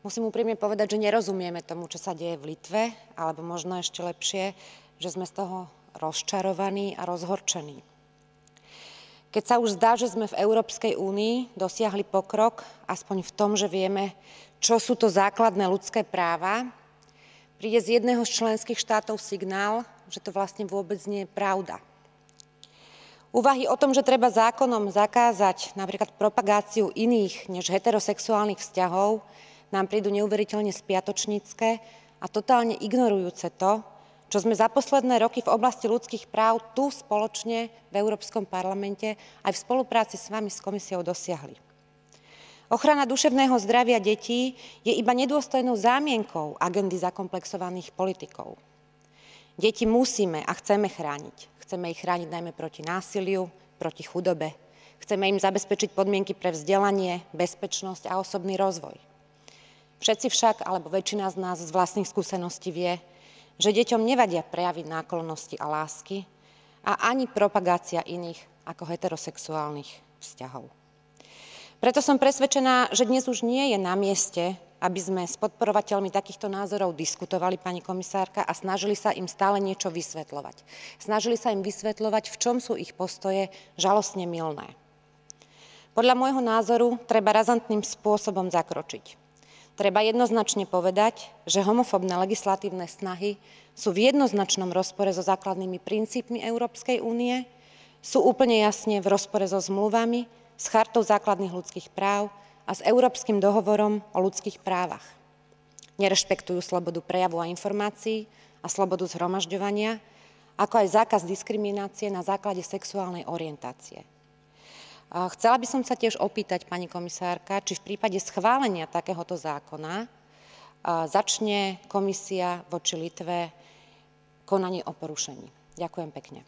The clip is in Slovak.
Musím úprimne povedať, že nerozumieme tomu, čo sa deje v Litve, alebo možno ešte lepšie, že sme z toho rozčarovaní a rozhorčení. Keď sa už zdá, že sme v Európskej únii dosiahli pokrok, aspoň v tom, že vieme, čo sú to základné ľudské práva, príde z jedného z členských štátov signál, že to vlastne vôbec nie je pravda. Úvahy o tom, že treba zákonom zakázať napríklad propagáciu iných než heterosexuálnych vzťahov, nám prídu neuveriteľne spiatočnícke a totálne ignorujúce to, čo sme za posledné roky v oblasti ľudských práv tu spoločne v Európskom parlamente aj v spolupráci s vami, s komisiou dosiahli. Ochrana duševného zdravia detí je iba nedôstojnou zámienkou agendy zakomplexovaných politikov. Deti musíme a chceme chrániť. Chceme ich chrániť najmä proti násiliu, proti chudobe. Chceme im zabezpečiť podmienky pre vzdelanie, bezpečnosť a osobný rozvoj. Všetci však, alebo väčšina z nás z vlastných skúseností vie, že deťom nevadia prejavy náklonnosti a lásky a ani propagácia iných ako heterosexuálnych vzťahov. Preto som presvedčená, že dnes už nie je na mieste, aby sme s podporovateľmi takýchto názorov diskutovali, pani komisárka, a snažili sa im stále niečo vysvetľovať. Snažili sa im vysvetľovať, v čom sú ich postoje žalostne mylné. Podľa môjho názoru treba razantným spôsobom zakročiť. Treba jednoznačne povedať, že homofóbne legislatívne snahy sú v jednoznačnom rozpore so základnými princípmi Európskej únie, sú úplne jasne v rozpore so zmluvami, s Chartou základných ľudských práv a s Európskym dohovorom o ľudských právach. Nerešpektujú slobodu prejavu a informácií a slobodu zhromažďovania, ako aj zákaz diskriminácie na základe sexuálnej orientácie. Chcela by som sa tiež opýtať, pani komisárka, či v prípade schválenia takéhoto zákona začne komisia voči Litve konanie o porušení. Ďakujem pekne.